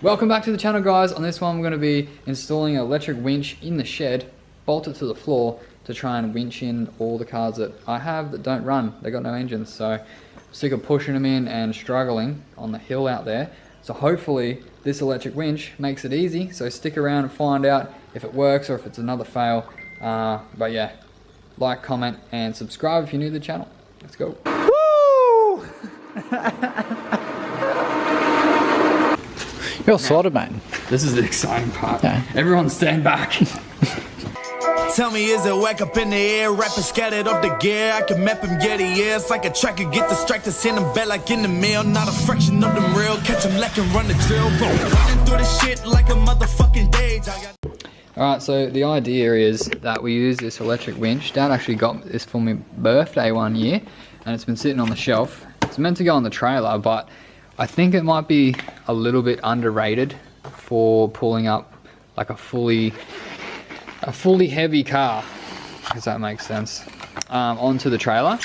Welcome back to the channel, guys. On this one we're going to be installing an electric winch in the shed, bolt it to the floor to try and winch in all the cars that I have that don't run. They got no engines, so I'm sick of pushing them in and struggling on the hill out there. So hopefully this electric winch makes it easy, so stick around and find out if it works or if it's another fail. But yeah, like, comment and subscribe if you're new to the channel. Let's go. Woo! You're sorted, mate. This is the exciting part. Yeah. Everyone stand back. Tell me, is it whack up in the air? Rapping scattered off the gear. I can map him, get it, yeah. It's like a tracker, get distracted, send him back like in the mail. Not a fraction of them real. Catch him like and run the drill. Running through the shit like a motherfucking dage. Alright, so the idea is that we use this electric winch. Dad actually got this for my birthday one year, and it's been sitting on the shelf. It's meant to go on the trailer, but I think it might be a little bit underrated for pulling up like a fully heavy car, if that makes sense, onto the trailer.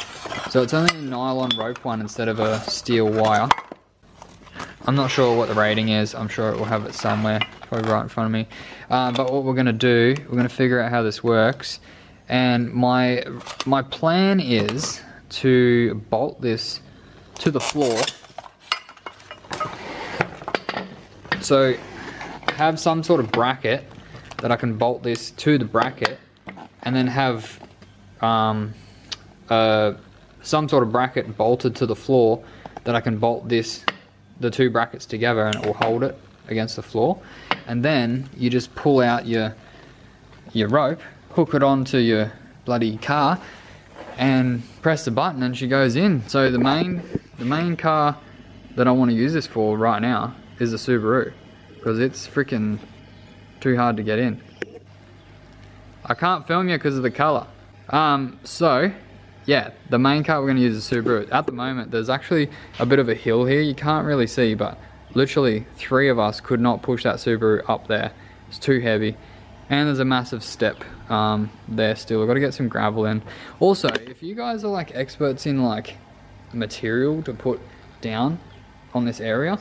So it's only a nylon rope one instead of a steel wire. I'm not sure what the rating is. I'm sure it will have it somewhere, probably right in front of me. But what we're going to do, we're going to figure out how this works. And my plan is to bolt this to the floor. So have some sort of bracket that I can bolt this to the bracket, and then have some sort of bracket bolted to the floor that I can bolt the two brackets together, and it will hold it against the floor. And then you just pull out your rope, hook it onto your bloody car, and press the button, and she goes in. So the main car that I want to use this for right now is the Subaru, because it's freaking too hard to get in. I can't film you because of the color. So yeah, the main car we're going to use is the Subaru. At the moment there's actually a bit of a hill here, you can't really see, but literally 3 of us could not push that Subaru up there. It's too heavy, and there's a massive step there still. I've got to get some gravel in. Also, if you guys are like experts in like material to put down on this area,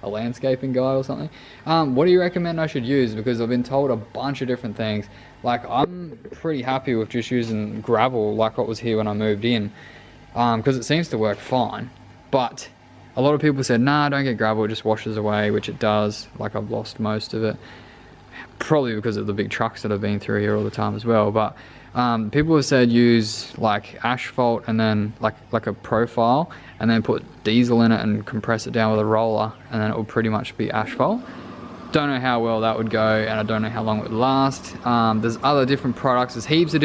a landscaping guy or something, what do you recommend I should use? Because I've been told a bunch of different things. Like, I'm pretty happy with just using gravel like what was here when I moved in, because it seems to work fine. But a lot of people said, nah, don't get gravel, it just washes away, which it does. Like, I've lost most of it, probably because of the big trucks that I've been through here all the time as well. But people have said use like asphalt, and then like a profile, and then put diesel in it and compress it down with a roller, and then it will pretty much be asphalt. Don't know how well that would go, and I don't know how long it would last. There's other different products, there's heaps of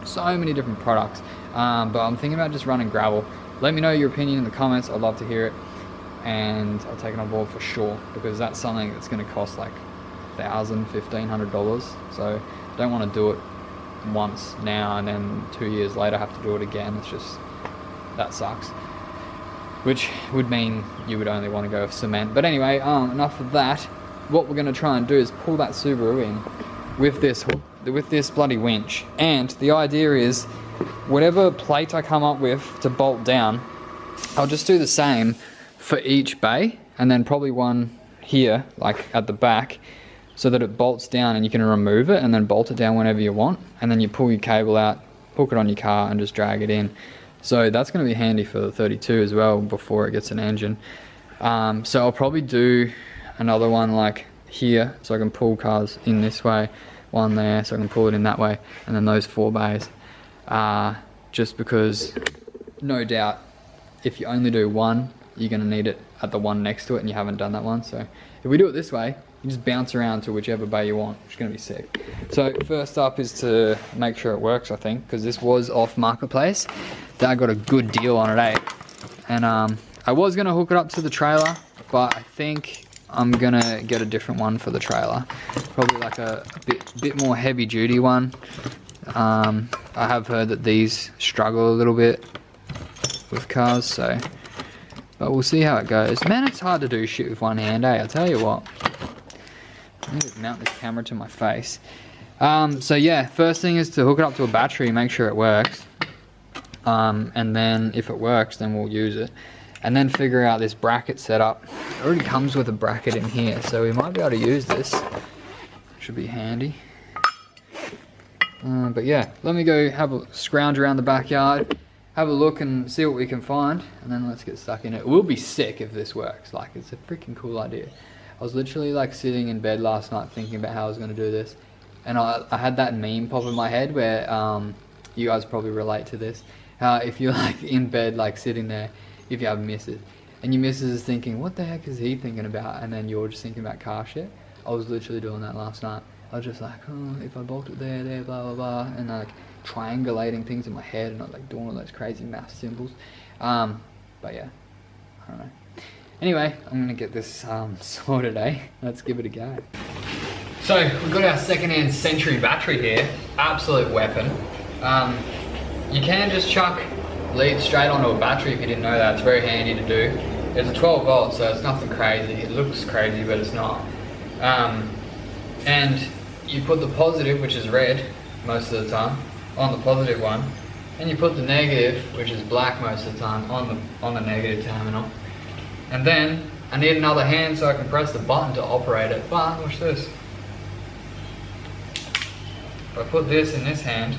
so many different products, but I'm thinking about just running gravel. Let me know your opinion in the comments, I'd love to hear it, and I'll take it on board for sure, because that's something that's going to cost like $1,000, $1,500. So don't want to do it once now and then 2 years later have to do it again. It's just, that sucks, which would mean you would only want to go with cement. But anyway, enough of that. What we're going to try and do is pull that Subaru in with this bloody winch, and the idea is whatever plate I come up with to bolt down, I'll just do the same for each bay, and then probably one here like at the back, so that it bolts down and you can remove it and then bolt it down whenever you want, and then you pull your cable out, hook it on your car, and just drag it in. So that's going to be handy for the 32 as well before it gets an engine. So I'll probably do another one like here, so I can pull cars in this way, one there so I can pull it in that way, and then those 4 bays, just because no doubt if you only do one, you're going to need it at the one next to it, and you haven't done that one. So if we do it this way, you just bounce around to whichever bay you want, which is going to be sick. So first up is to make sure it works, I think, because this was off Marketplace. Dad got a good deal on it, eh? And I was going to hook it up to the trailer, but I think I'm going to get a different one for the trailer. Probably like a bit more heavy duty one. I have heard that these struggle a little bit with cars, so, but we'll see how it goes. Man, it's hard to do shit with one hand, eh? I'll tell you what. I need to mount this camera to my face. So yeah, first thing is to hook it up to a battery, make sure it works. And then if it works, then we'll use it. and then figure out this bracket setup. It already comes with a bracket in here, so we might be able to use this. Should be handy. But yeah, let me go have a scrounge around the backyard, have a look and see what we can find, and then let's get stuck in it. It will be sick if this works. Like, it's a freaking cool idea. I was literally like sitting in bed last night thinking about how I was going to do this, and I had that meme pop in my head where you guys probably relate to this. How if you're like in bed, like sitting there, if you have a missus, and your missus is thinking, what the heck is he thinking about? And then you're just thinking about car shit. I was literally doing that last night. I was just like, oh, if I bolt it there, blah, blah, blah. And like triangulating things in my head and not like doing all those crazy math symbols. But yeah, I don't know. Anyway, I'm gonna get this sorted, eh? Let's give it a go. So we've got our second-hand Century battery here. Absolute weapon. You can just chuck lead straight onto a battery if you didn't know that. It's very handy to do. It's a 12 volt, so it's nothing crazy. It looks crazy, but it's not. And you put the positive, which is red most of the time, on the positive one, and you put the negative, which is black most of the time, on the negative terminal. And then I need another hand so I can press the button to operate it. But watch this. If I put this in this hand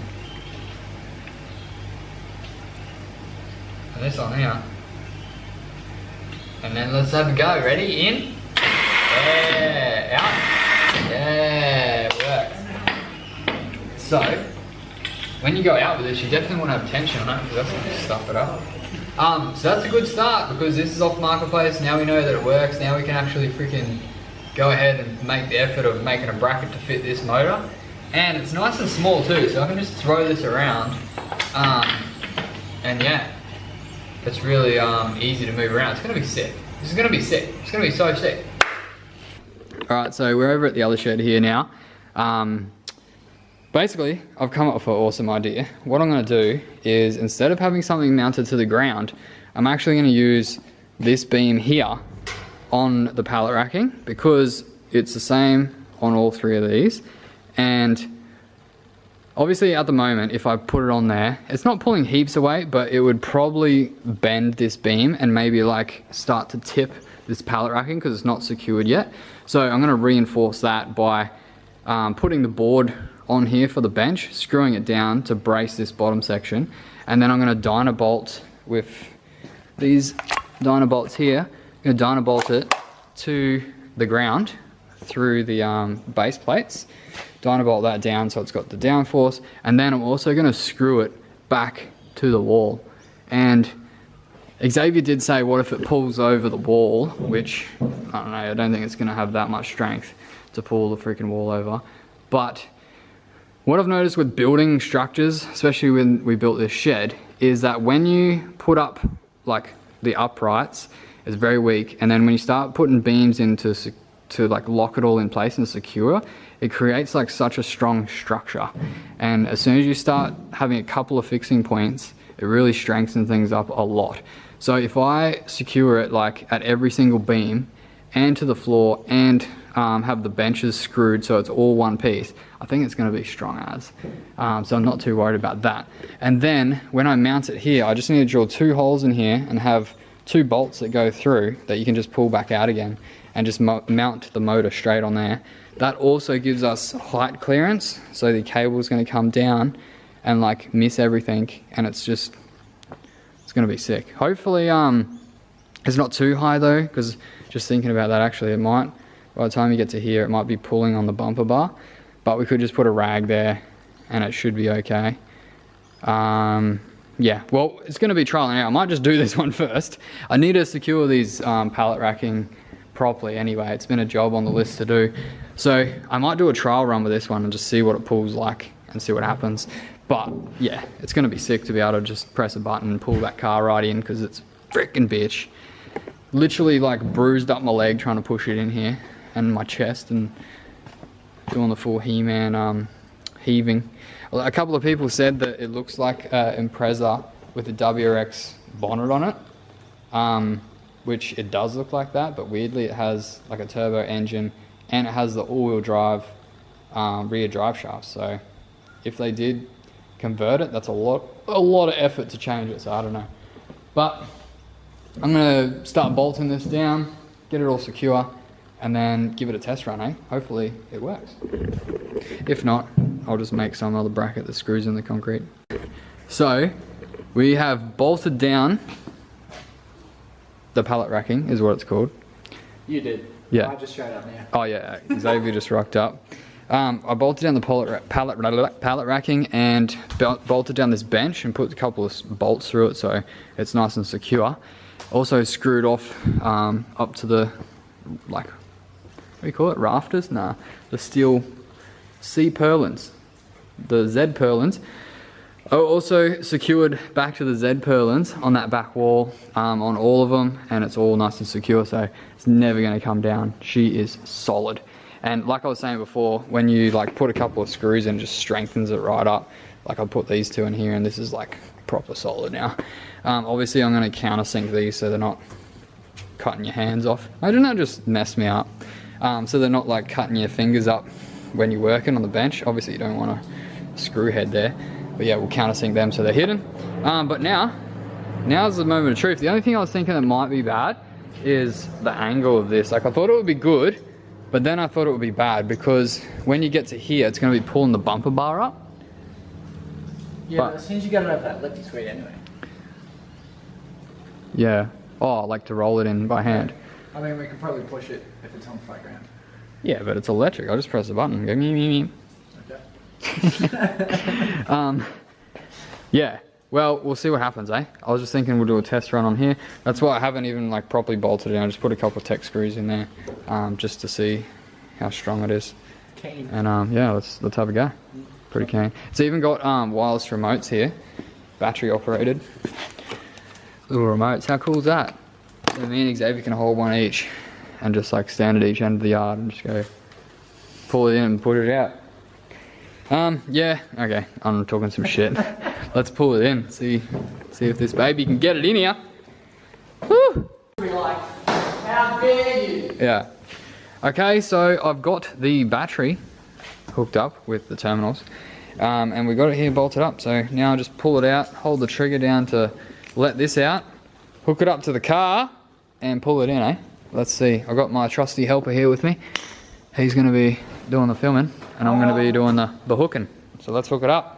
and this on here, and then let's have a go. Ready? In. Yeah. Out. Yeah, it works. So, when you go out with this, you definitely want to have tension on it, because that's going to stuff it up. So that's a good start, because this is off Marketplace. Now we know that it works. Now we can actually freaking go ahead and make the effort of making a bracket to fit this motor. And it's nice and small too, so I can just throw this around. And yeah, it's really easy to move around. It's going to be sick. This is going to be sick. It's going to be so sick. Alright, so we're over at the other shed here now. Basically, I've come up with an awesome idea. What I'm going to do is, instead of having something mounted to the ground, I'm actually going to use this beam here on the pallet racking, because it's the same on all three of these. And obviously at the moment, if I put it on there, it's not pulling heaps of weight, but it would probably bend this beam and maybe like start to tip this pallet racking because it's not secured yet. So I'm going to reinforce that by putting the board on here for the bench, screwing it down to brace this bottom section, and then I'm going to dyno bolt with these dyno bolts here. I'm going to dyno bolt it to the ground through the base plates, dyno bolt that down so it's got the downforce, and then I'm also going to screw it back to the wall. And Xavier did say, what if it pulls over the wall, which, I don't know, I don't think it's going to have that much strength to pull the freaking wall over. But what I've noticed with building structures, especially when we built this shed, is that when you put up like the uprights, it's very weak, and then when you start putting beams in to like lock it all in place and secure, it creates like such a strong structure. And as soon as you start having a couple of fixing points, it really strengthens things up a lot. So if I secure it like at every single beam and to the floor, and have the benches screwed so it's all one piece, I think it's going to be strong as. So I'm not too worried about that. And then when I mount it here, I just need to drill 2 holes in here and have 2 bolts that go through that you can just pull back out again, and just mount the motor straight on there. That also gives us height clearance, so the cable is going to come down and like miss everything, and it's going to be sick. Hopefully it's not too high though, because just thinking about that, actually it might, by the time you get to here, it might be pulling on the bumper bar, but we could just put a rag there and it should be okay. Yeah, well, it's going to be trial and error. I might just do this one first. I need to secure these pallet racking properly anyway. It's been a job on the list to do. So I might do a trial run with this one and just see what it pulls like and see what happens. But yeah, it's going to be sick to be able to just press a button and pull that car right in, because it's freaking bitch. Literally like bruised up my leg trying to push it in here, and my chest, and doing the full He-Man heaving. A couple of people said that it looks like an Impreza with a WRX bonnet on it, which it does look like that, but weirdly it has like a turbo engine and it has the all-wheel drive rear drive shaft. So if they did convert it, that's a lot of effort to change it, so I don't know. But I'm gonna start bolting this down, get it all secure, and then give it a test run, eh? Hopefully it works. If not, I'll just make some other bracket that screws in the concrete. So, we have bolted down the pallet racking, is what it's called. You did. Yeah. I just showed up now. Oh yeah, Xavier just rocked up. I bolted down the pallet racking and bolted down this bench and put a couple of bolts through it so it's nice and secure. Also screwed off up to the, like, what do you call it, rafters? Nah, the steel C purlins, the Z purlins. I also secured back to the Z purlins on that back wall, on all of them, and it's all nice and secure, so it's never going to come down. She is solid. And like I was saying before, when you like put a couple of screws in, it just strengthens it right up. Like I put these two in here and this is like proper solid now. Obviously I'm going to countersink these so they're not cutting your hands off. Imagine that just messed me up. So they're not like cutting your fingers up when you're working on the bench. Obviously you don't want a screw head there. But yeah, we'll countersink them so they're hidden. But now's the moment of truth. The only thing I was thinking that might be bad is the angle of this. Like I thought it would be good, but then I thought it would be bad because when you get to here, it's going to be pulling the bumper bar up. Yeah, but as soon as you get it over that lip, it's sweet anyway. Yeah. Oh, like to roll it in by hand. I mean, we can probably push it if it's on the flat ground. Yeah, but it's electric. I'll just press the button and go me, me, me. Okay. Yeah. Well, we'll see what happens, eh? I was just thinking we'll do a test run on here. That's why I haven't even like properly bolted it in. I just put a couple of tech screws in there, just to see how strong it is. Keen. And yeah, let's have a go. Pretty keen. It's even got wireless remotes here, battery operated. Little remotes. How cool is that? So me and Xavier can hold one each, and just like stand at each end of the yard and just go pull it in and put it out. Yeah. Okay. I'm talking some shit. Let's pull it in, see if this baby can get it in here. Woo! Be like, how dare you? Yeah. Okay, so I've got the battery hooked up with the terminals, and we got it here bolted up. So now I just pull it out, hold the trigger down to let this out, hook it up to the car, and pull it in, eh? Let's see. I've got my trusty helper here with me. He's going to be doing the filming, and I'm going to be doing the hooking. So let's hook it up.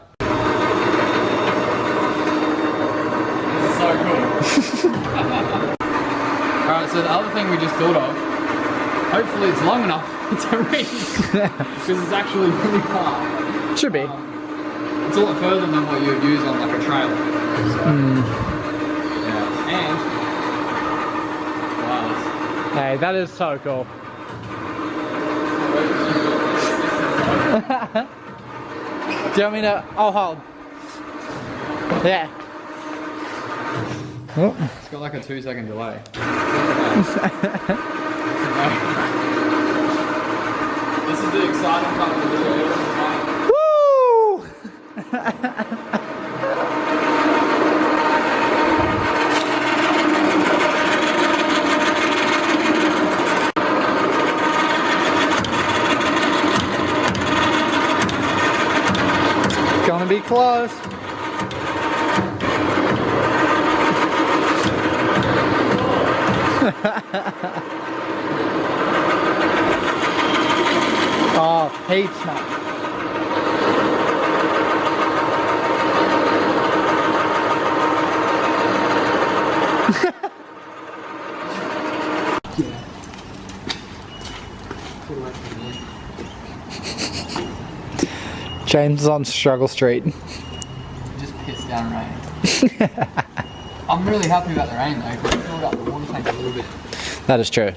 Alright, so the other thing we just thought of, hopefully it's long enough to reach, because it's actually really far. Should be. It's a lot further than what you would use on like a trailer. So, yeah, and wireless. Hey, that is so cool. Do you want me to? I'll hold. Yeah. Oh. It's got like a 2-second delay. This is the exciting part of the video. Woo! Gonna be close. Oh, heaps now. James is on Struggle Street. Just pissed down rain. I'm really happy about the rain though, because it filled up the water tank a little bit. That is true.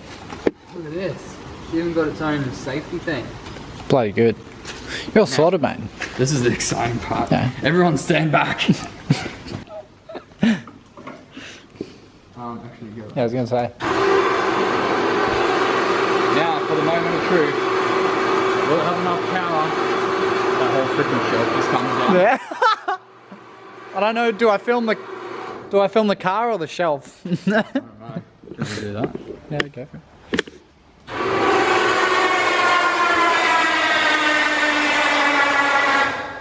Look at this. It's even got its own safety thing. Bloody good. You're sorted, mate. This is the exciting part. Yeah. Everyone stand back. Actually go. Yeah, I was going to say. Now, for the moment of truth. Will it have enough power? That whole freaking shelf just comes down. Yeah. I don't know, do I film the car or the shelf? I don't know. Should we do that? Yeah, go for it.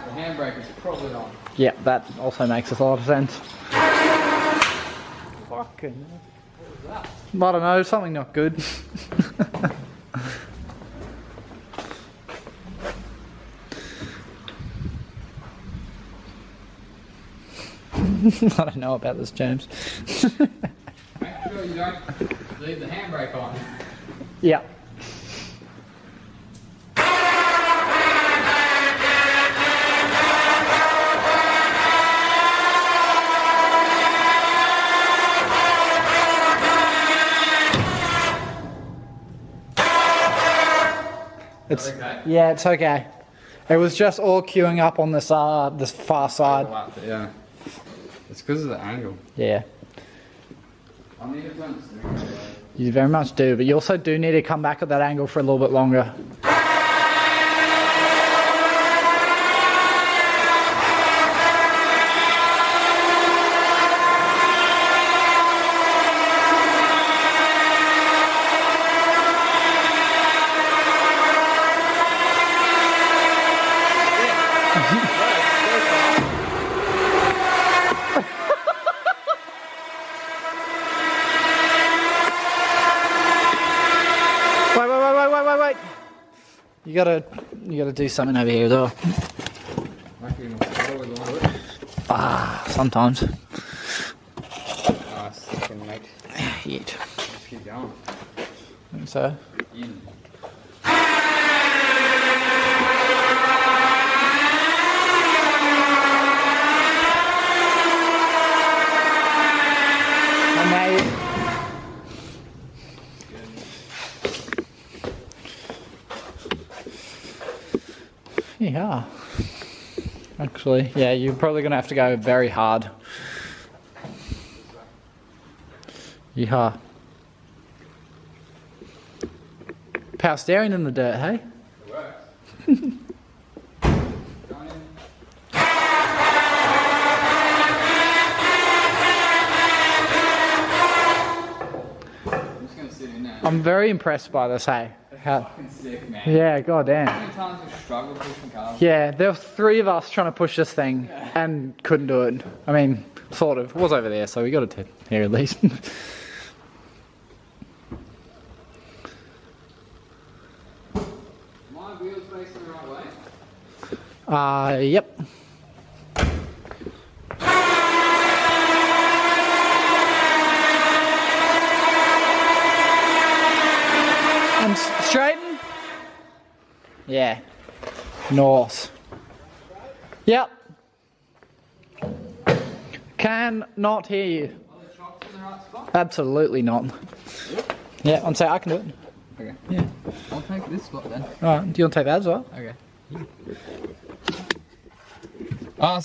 The handbrake is probably on. Yeah, that also makes a lot of sense. Fucking. I don't know, something not good. I don't know about this, James. Make sure you don't leave the handbrake on. Yeah. It's okay? Yeah, it's okay. It was just all queuing up on this this far side. Yeah. It's because of the angle. Yeah. I need to turn the steering wheel. You very much do, but you also do need to come back at that angle for a little bit longer. Wait. You gotta do something over here as well. Sometimes. Second, mate. Yeah. Let's keep going. So. In. And now you... Yeah. Actually, yeah, you're probably going to have to go very hard. Yeah. Power steering in the dirt, hey? It works. Going in. I'm just going to sit in there. I'm very impressed by this, hey? How... Fucking sick, man. Yeah, goddamn. How many times have we struggled pushing cars? Yeah, there were 3 of us trying to push this thing and couldn't do it. I mean, sort of. It was over there, so we got it here at least. My wheels facing the right way? Yep. And straighten? Yeah. North. Yep. Can not hear you. Are the shocks in the right spot? Absolutely not. Yeah, on say I can do it. Okay. Yeah. I'll take this spot then. Alright, do you want to take that as well? Okay.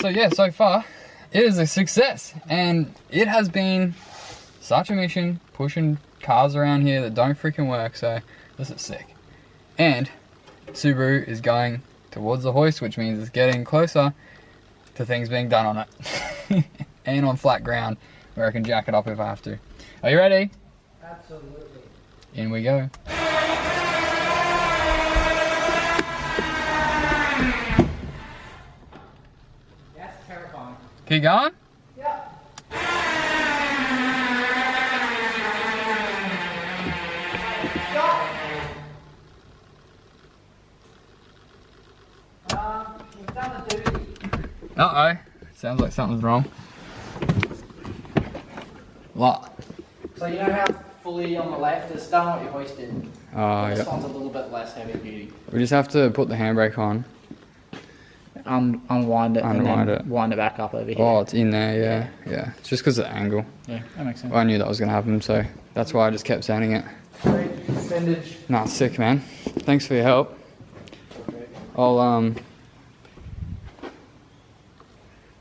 So yeah, so far it is a success, and it has been such a mission pushing cars around here that don't freaking work. So this is sick. And Subaru is going towards the hoist, which means it's getting closer to things being done on it, and on flat ground where I can jack it up if I have to. Are you ready? Absolutely. In we go. That's terrifying. Keep going. Yeah. We've done a duty. Uh-oh. Sounds like something's wrong. What? So you know how fully on the left is done what you hoisted? Oh, This yeah. one's a little bit less heavy duty. We just have to put the handbrake on. Unwind it and Unwind then it. wind it back up over here. Oh, it's in there, yeah. Yeah. It's just because of the angle. Yeah, that makes sense. I knew that was going to happen, so that's why I just kept sanding it. Great. Sendage. Nah, it's sick, man. Thanks for your help. I'll,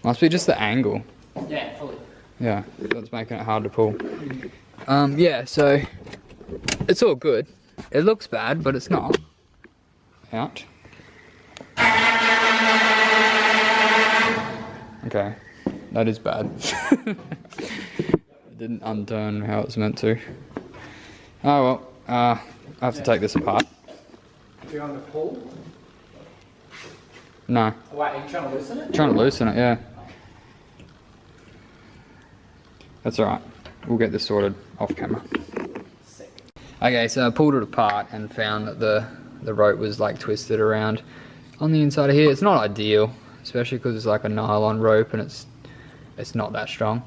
must be just the angle. Yeah, fully. Yeah, that's making it hard to pull. Yeah, so it's all good. It looks bad, but it's not. Out. Okay, that is bad. It didn't unturn how it was meant to. Oh well, I have to take this apart. Do you want to pull? No, Wait, are you trying to loosen it? trying to loosen it, yeah. That's alright, we'll get this sorted. off camera. Okay, so I pulled it apart and found that the rope was like twisted around on the inside of here. It's not ideal, especially because it's like a nylon rope and it's not that strong.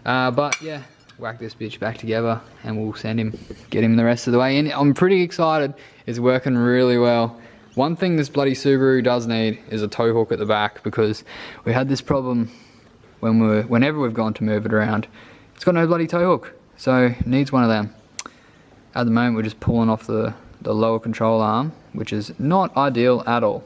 But yeah, whack this bitch back together and we'll get him the rest of the way in. I'm pretty excited. It's working really well. One thing this bloody Subaru does need is a tow hook at the back, because we had this problem whenever we've gone to move it around. It's got no bloody tow hook, so it needs one of them. At the moment we're just pulling off the lower control arm, which is not ideal at all.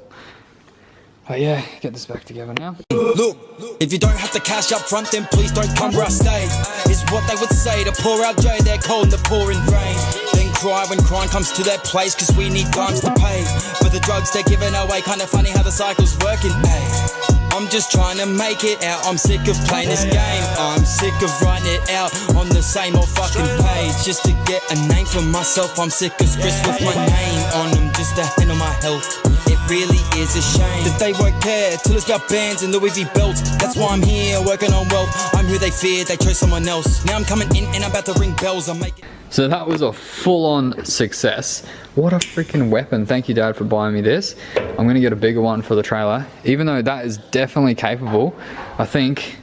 But yeah, get this back together now. Look, if you don't have the cash up front, then please don't come where I stay. Is what they would say to pour out J, they're cold in the pouring rain. Then cry when crime comes to their place, cause we need dimes to pay for the drugs they're giving away. Kinda funny how the cycle's working, ay. I'm just trying to make it out, I'm sick of playing this game. I'm sick of writing it out on the same old fucking page, just to get a name for myself. I'm sick of scripts with my name on them, just to handle my health. It really is a shame that they won't care till it's about bands and Louis V belts. That's why I'm here working on wealth. I'm who they feared, they chose someone else. Now I'm coming in and I'm about to ring bells. I'm making. So that was a full-on success. What a freaking weapon. Thank you, Dad, for buying me this. I'm gonna get a bigger one for the trailer. Even though that is definitely capable, I think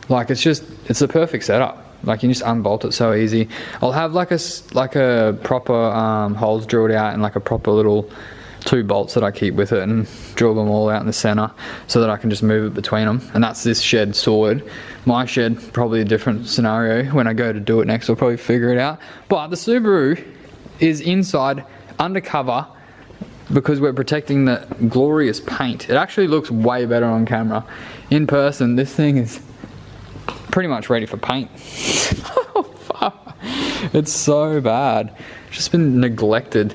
like it's the perfect setup. Like you just unbolt it so easy. I'll have like a proper holes drilled out and like a proper little 2 bolts that I keep with it, and drill them all out in the center so that I can just move it between them. And that's this shed sorted. My shed, probably a different scenario. When I go to do it next, I'll probably figure it out. But the Subaru is inside, undercover, because we're protecting the glorious paint. It actually looks way better on camera. In person, this thing is pretty much ready for paint. Oh, fuck. It's so bad. It's just been neglected.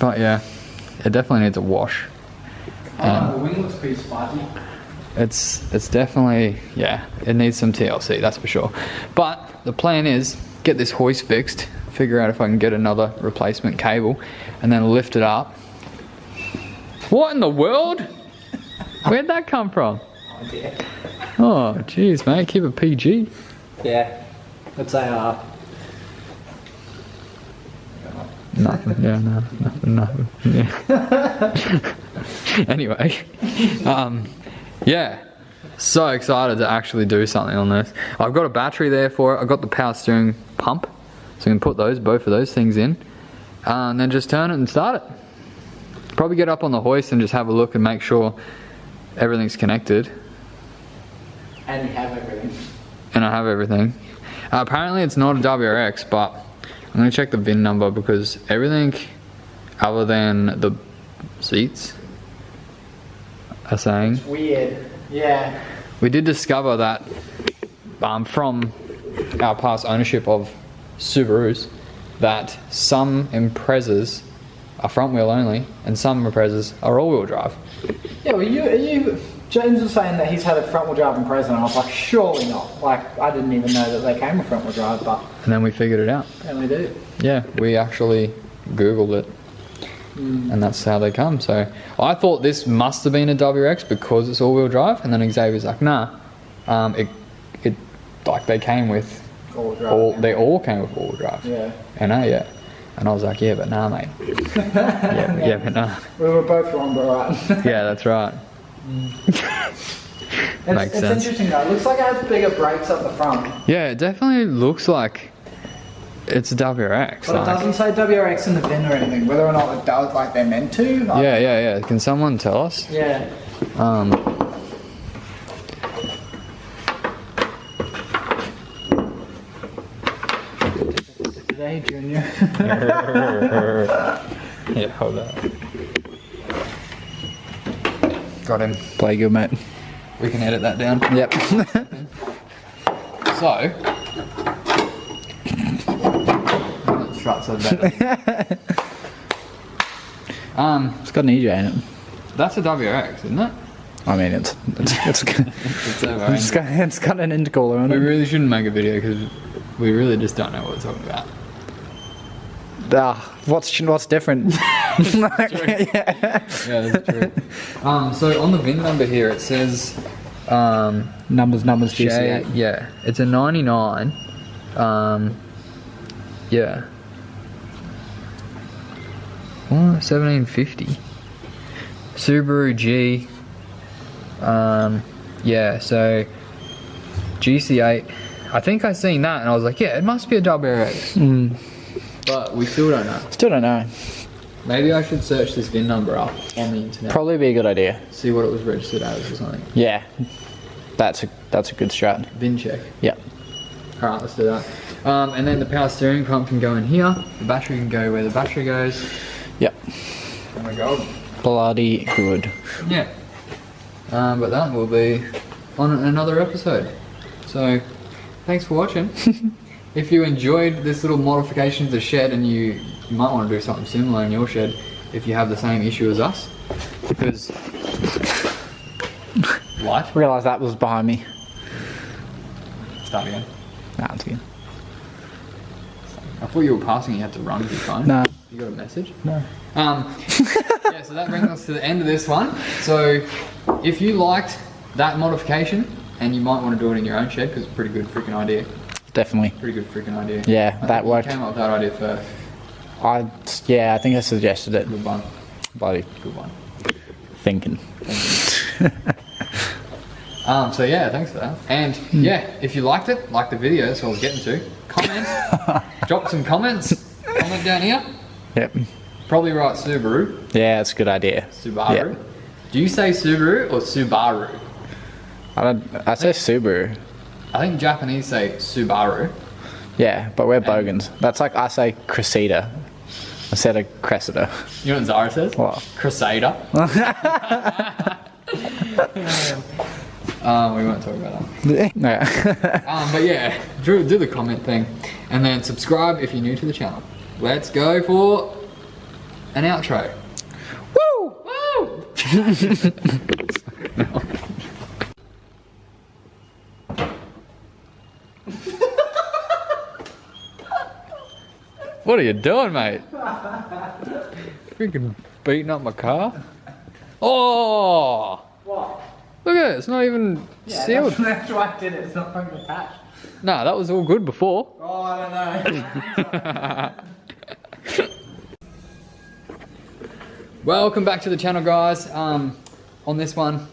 But yeah, it definitely needs a wash. The wing looks pretty spiky. It's definitely, yeah, it needs some TLC, that's for sure. But the plan is get this hoist fixed, figure out if I can get another replacement cable, and then lift it up. What in the world? Where'd that come from? Oh dear. Oh jeez, mate, keep it PG. Yeah, it's a Nothing, yeah, no, nothing, yeah. Anyway, yeah, so excited to actually do something on this. I've got a battery there for it. I've got the power steering pump, so I can put both of those things in, and then just turn it and start it. Probably get up on the hoist and just have a look and make sure everything's connected. And you have everything. And I have everything. Apparently it's not a WRX, but I'm going to check the VIN number, because everything other than the seats are saying. It's weird, yeah. We did discover that from our past ownership of Subarus, that some Imprezas are front wheel only and some Imprezas are all wheel drive. Yeah, well James was saying that he's had a front wheel drive Impreza, and I was like, surely not. Like, I didn't even know that they came with front wheel drive, but. And then we figured it out. And we do. Yeah, we actually Googled it. And that's how they come. So I thought this must have been a WRX because it's all-wheel drive, and then Xavier's like, nah, it like they came with they all came with all-wheel drive. Yeah. And yeah, and I was like, yeah, but nah, mate. yeah, but nah. We were both wrong, but right. Yeah, that's right. Makes sense. It's interesting though. It looks like it has bigger brakes up the front. Yeah, it definitely looks like it's a WRX. But it doesn't say WRX in the VIN or anything. Whether or not it does, like they're meant to. Yeah. Can someone tell us? Yeah. Today, Junior. Yeah, hold up. Got him. Play good, mate. We can edit that down. Yep. So, struts are better. It's got an EJ in it. That's a WRX, isn't it? I mean, it's got an intercooler on We it. really shouldn't make a video because we really just don't know what we're talking about. What's different? Yeah, that's true. So on the VIN number here it says numbers GC8. yeah, it's a 99 Yeah. What? 1750. Subaru G. Yeah, so GC8. I think I seen that and I was like, yeah, it must be a WRX. But we still don't know. Still don't know. Maybe I should search this VIN number up on the internet. Probably be a good idea. See what it was registered as or something. Yeah, that's a good strat. VIN check. Yeah. Alright, let's do that. And then the power steering pump can go in here. The battery can go where the battery goes. Yep. Oh my god. Bloody good. Yeah. But that will be on another episode. So, thanks for watching. If you enjoyed this little modification to the shed and you might want to do something similar in your shed if you have the same issue as us. Because... What? Realised that was behind me. Start again. Nah, it's good. I thought you were passing, you had to run with your phone. No. You got a message? No. Yeah, so that brings us to the end of this one. So, if you liked that modification, and you might want to do it in your own shed, because it's a pretty good freaking idea. Definitely. Pretty good freaking idea. Yeah, that worked. You came up with that idea first. Yeah, I think I suggested it. Good one. Bloody Good one. thinking. So yeah, thanks for that. And yeah, if you liked it, like the video, that's what I was getting to. Comment. Drop some comments. Comment down here. Yep. Probably write Subaru. Yeah, that's a good idea. Subaru. Yep. Do you say Subaru or Subaru? I say Subaru. I think Japanese say Subaru. Yeah, but we're bogans. That's like I say Cressida instead of Cressida. You know what Zara says? What? Crusader. We won't talk about that. No. But yeah, do the comment thing. And then subscribe if you're new to the channel. Let's go for an outro. Woo! Woo! What are you doing, mate? Freaking beating up my car. Oh! What? Look at it, it's not even sealed. That's why I did it. It's not fucking attached. Nah, that was all good before. Oh, I don't know. Welcome back to the channel, guys. On this one,